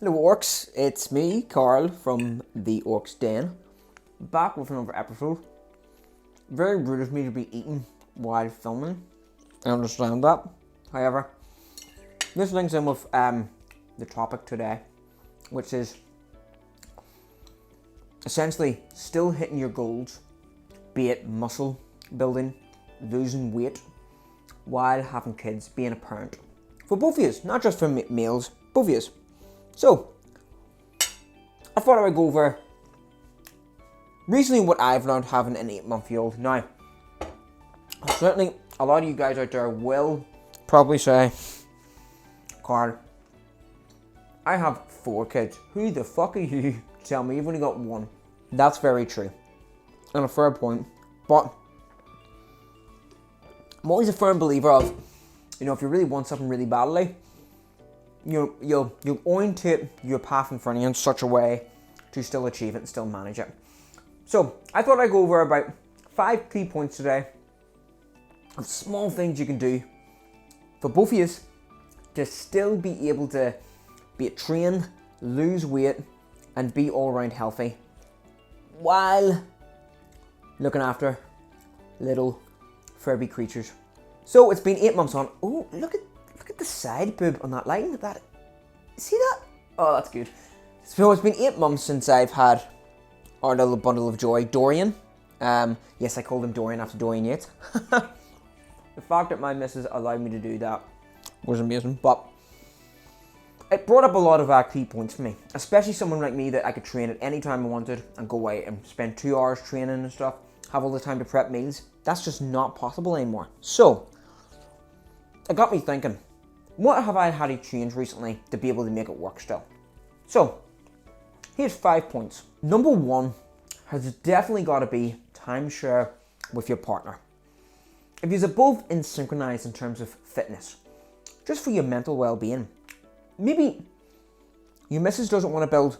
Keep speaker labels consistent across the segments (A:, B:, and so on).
A: Hello Orcs, it's me, Karl from the Orcs Den, back with another episode. Very rude of me to be eating while filming, I understand that. However, this links in with the topic today, which is essentially still hitting your goals, be it muscle building, losing weight, while having kids, being a parent. For both of you, not just for males, both of you. So, I thought I would go over recently what I've learned having an 8-month-old. Now, certainly a lot of you guys out there will probably say, Karl, I have 4 kids. Who the fuck are you to tell me you've only got 1? That's very true. And a fair point. But I'm always a firm believer of, if you really want something really badly, you'll orientate your path in front of you in such a way to still achieve it and still manage it. So I thought I'd go over about 5 key points today of small things you can do for both of you to still be able to train, lose weight, and be all around healthy while looking after little Furby creatures. So it's been 8 months on. Oh, look at the side boob on that line. See that? Oh, that's good. So it's been 8 months since I've had our little bundle of joy, Dorian. Yes, I called him Dorian after Dorian Yates. The fact that my missus allowed me to do that was amazing. But it brought up a lot of key points for me, especially someone like me that I could train at any time I wanted and go away and spend 2 hours training and stuff, have all the time to prep meals. That's just not possible anymore. So it got me thinking, what have I had to change recently to be able to make it work still? So here's 5 points. Number 1 has definitely got to be timeshare with your partner. If you're both in synchronized in terms of fitness, just for your mental well-being. Maybe your missus doesn't want to build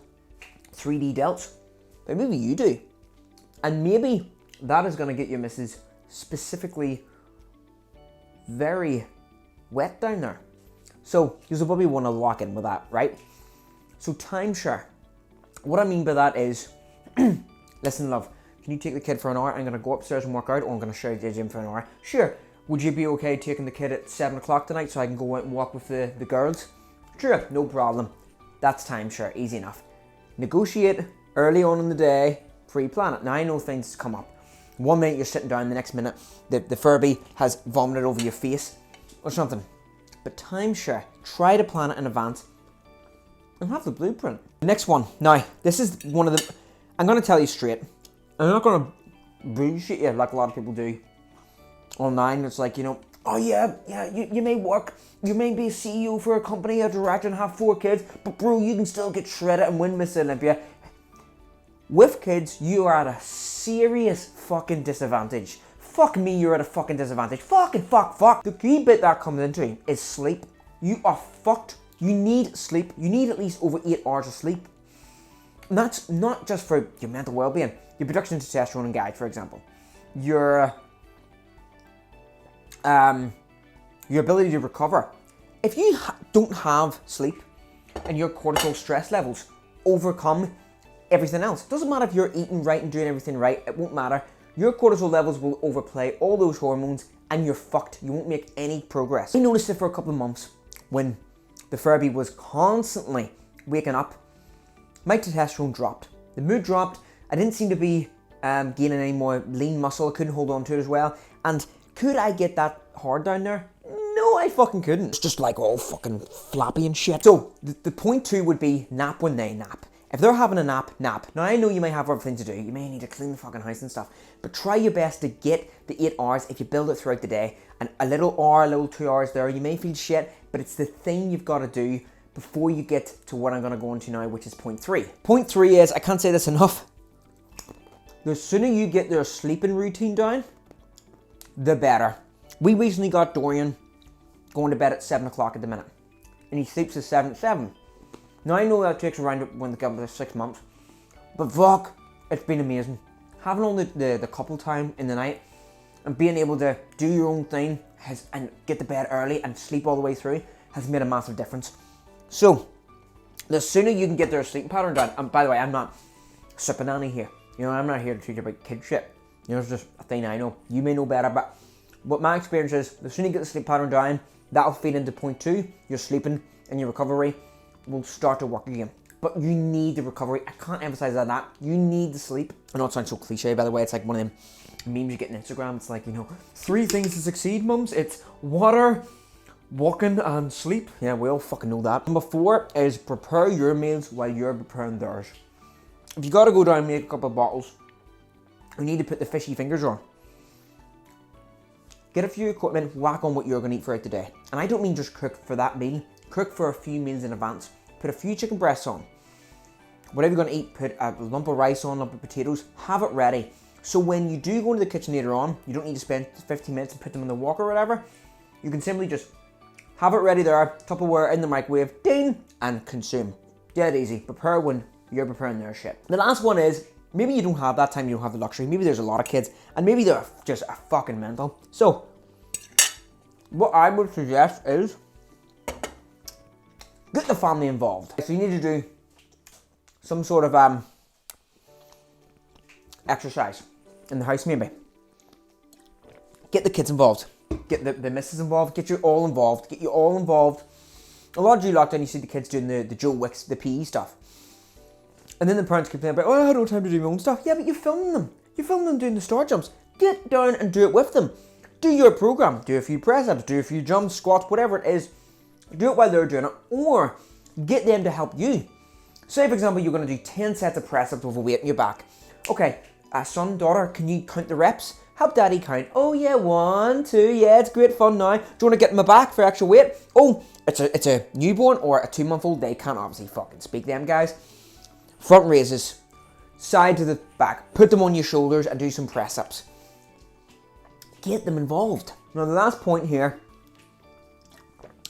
A: 3D delts, but maybe you do. And maybe that is going to get your missus specifically very wet down there. So you'll probably want to lock in with that, right? So timeshare. What I mean by that is, listen love, can you take the kid for an hour? I'm going to go upstairs and work out, or I'm going to share the gym for an hour. Sure. Would you be okay taking the kid at 7 o'clock tonight so I can go out and walk with the girls? Sure, no problem. That's timeshare, easy enough. Negotiate early on in the day, pre-plan it. Now I know things come up. 1 minute you're sitting down, the next minute the Furby has vomited over your face or something. But timeshare, try to plan it in advance and have the blueprint. The next one, now this is one of the, I'm going to tell you straight, I'm not going to bullshit you like a lot of people do online. It's like, oh yeah, you may work, you may be a CEO for a company, a director and have 4 kids, but bro, you can still get shredded and win Miss Olympia. With kids, you are at a serious fucking disadvantage. Fuck me, you're at a fucking disadvantage. Fuck. The key bit that comes into is sleep. You are fucked. You need sleep. You need at least over 8 hours of sleep. And that's not just for your mental well-being. Your production of testosterone and GAG, for example. Your ability to recover. If you don't have sleep and your cortisol stress levels overcome everything else, doesn't matter if you're eating right and doing everything right, it won't matter. Your cortisol levels will overplay all those hormones and you're fucked. You won't make any progress. I noticed it for a couple of months when the Furby was constantly waking up. My testosterone dropped. The mood dropped. I didn't seem to be gaining any more lean muscle. I couldn't hold on to it as well. And could I get that hard down there? No, I fucking couldn't. It's just like all fucking flappy and shit. So the point 2 would be nap when they nap. If they're having a nap, nap. Now I know you may have other things to do. You may need to clean the fucking house and stuff. But try your best to get the 8 hours if you build it throughout the day. And a little hour, a little 2 hours there. You may feel shit, but it's the thing you've got to do before you get to what I'm going to go into now, which is point 3. Point 3 is, I can't say this enough, the sooner you get their sleeping routine down, the better. We recently got Dorian going to bed at 7 o'clock at the minute. And he sleeps at 7. Now I know that takes around when they get 6 months, but fuck, it's been amazing. Having all the couple time in the night and being able to do your own thing and get to bed early and sleep all the way through has made a massive difference. So The sooner you can get their sleeping pattern down, and by the way, I'm not sipping any here. You know, I'm not here to teach you about kid shit. You know, it's just a thing I know. You may know better, but what my experience is, the sooner you get the sleep pattern down, that'll feed into point 2, your sleeping and your recovery will start to work again. But you need the recovery. I can't emphasize that. You need the sleep. I know it sounds so cliche, by the way. It's like one of them memes you get on Instagram. It's like, you know, 3 things to succeed, mums. It's water, walking, and sleep. Yeah, we all fucking know that. Number 4 is prepare your meals while you're preparing theirs. If you gotta go down and make a couple of bottles, you need to put the fishy fingers on. Get a few equipment, whack on what you're gonna eat throughout the day. And I don't mean just cook for that meal. Cook for a few meals in advance. Put a few chicken breasts on. Whatever you're gonna eat, put a lump of rice on, a lump of potatoes, have it ready. So when you do go into the kitchen later on, you don't need to spend 15 minutes and put them in the wok or whatever. You can simply just have it ready there, Tupperware in the microwave, ding, and consume. Dead easy. Prepare when you're preparing their shit. The last one is, maybe you don't have that time, you don't have the luxury. Maybe there's a lot of kids, and maybe they're just a fucking mental. So, what I would suggest is, get the family involved. So you need to do some sort of exercise in the house maybe. Get the kids involved. Get the missus involved. Get you all involved. Get you all involved. A lot of you lockdown, you see the kids doing the Joe Wicks, the PE stuff. And then the parents complain about, oh, I don't have time to do my own stuff. Yeah, but you film them. You film them doing the star jumps. Get down and do it with them. Do your program. Do a few press-ups. Do a few jumps, squats, whatever it is. Do it while they're doing it. Or get them to help you. Say, for example, you're going to do 10 sets of press-ups with a weight in your back. Okay, son, daughter, can you count the reps? Help daddy count. Oh yeah, 1, 2, yeah, it's great fun now. Do you want to get in my back for extra weight? Oh, it's a newborn or a 2-month-old. They can't obviously fucking speak, them guys. Front raises, side to the back. Put them on your shoulders and do some press-ups. Get them involved. Now the last point here,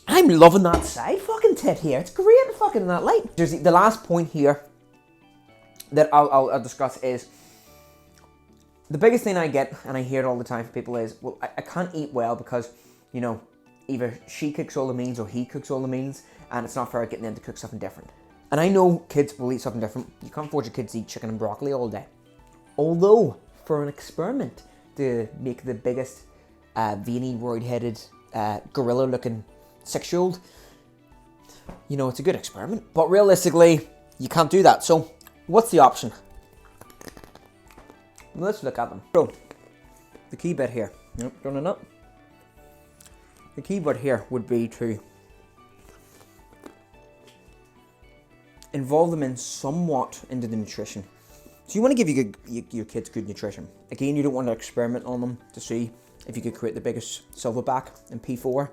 A: I'm loving that side fucking tit here. It's great fucking that light. The last point here that I'll discuss is, the biggest thing I get, and I hear it all the time from people is, well, I can't eat well because, you know, either she cooks all the meals or he cooks all the meals, and it's not fair getting them to cook something different. And I know kids will eat something different. You can't force your kids to eat chicken and broccoli all day. Although, for an experiment to make the biggest veiny, roid-headed, gorilla-looking 6-year-old, you know, it's a good experiment. But realistically, you can't do that. So, what's the option? Let's look at them. So, the key bit here. Yep, done it up. The key bit here would be to involve them in somewhat into the nutrition. So you want to give your kids good nutrition. Again, you don't want to experiment on them to see if you could create the biggest silverback in P4.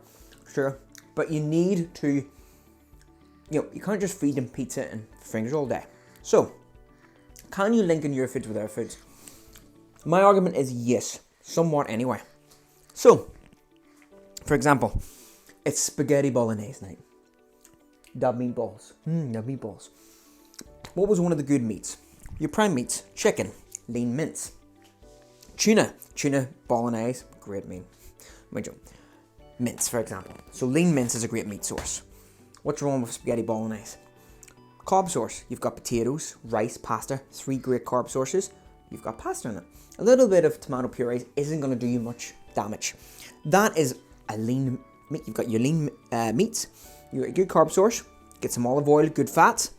A: Sure. But you need to, you know, you can't just feed them pizza and fingers all day. So, can you link in your foods with their foods? My argument is yes, somewhat anyway. So, for example, it's spaghetti bolognese night. Dub meatballs. Dub meatballs. What was one of the good meats? Your prime meats. Chicken. Lean mince. Tuna. Tuna bolognese. Great meat. Mince, for example. So lean mince is a great meat source. What's wrong with spaghetti bolognese? Carb source. You've got potatoes, rice, pasta. 3 great carb sources. You've got pasta in it. A little bit of tomato puree isn't going to do you much damage. That is a lean meat. You've got your lean meats. You've got a good carb source. Get some olive oil, good fats,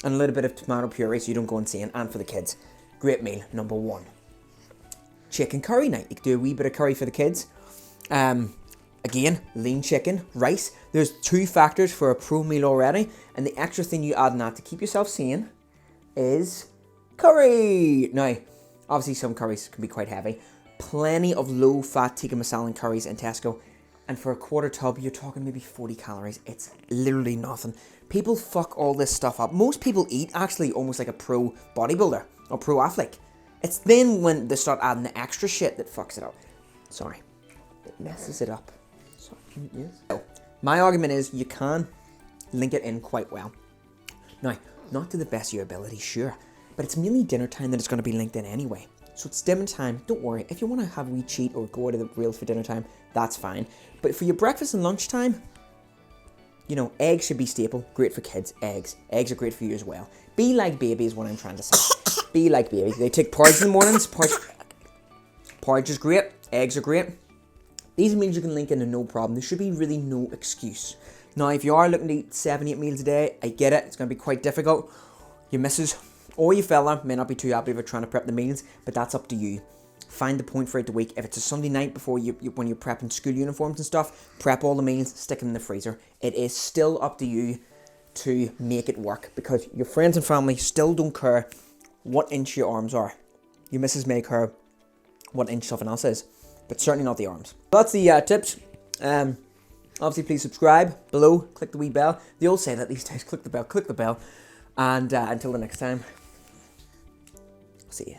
A: and a little bit of tomato puree so you don't go insane. And for the kids, great meal, number 1. Chicken curry night. You can do a wee bit of curry for the kids. Again, lean chicken, rice. There's 2 factors for a pro meal already. And the extra thing you add in that to keep yourself sane is curry. Now, obviously some curries can be quite heavy. Plenty of low-fat tikka masala curries in Tesco. And for a quarter tub, you're talking maybe 40 calories. It's literally nothing. People fuck all this stuff up. Most people eat actually almost like a pro bodybuilder or pro athlete. It's then when they start adding the extra shit that fucks it up. Sorry. It messes it up. Sorry. Yes. So, my argument is you can link it in quite well. Now, not to the best of your ability, sure. But it's mainly dinner time that it's going to be linked in anyway. So it's dinner time, don't worry. If you want to have a wee cheat or go out of the rails for dinner time, that's fine. But for your breakfast and lunchtime, You know, eggs should be staple. Great for kids. Eggs. Eggs are great for you as well. Be like baby is what I'm trying to say. Be like baby. They take porridge in the mornings. Porridge is great. Eggs are great. These meals you can link into no problem. There should be really no excuse. Now, if you are looking to eat 7-8 meals a day, I get it. It's going to be quite difficult. Your missus or your fella may not be too happy about trying to prep the meals, but that's up to you. Find the point for it the week. If it's a Sunday night before when you're prepping school uniforms and stuff, prep all the meals, stick them in the freezer. It is still up to you to make it work, because your friends and family still don't care what inch your arms are. Your missus may care what inch something else is, but certainly not the arms. That's the tips. Obviously, please subscribe below. Click the wee bell. They all say that these days. Click the bell. And until the next time, see you.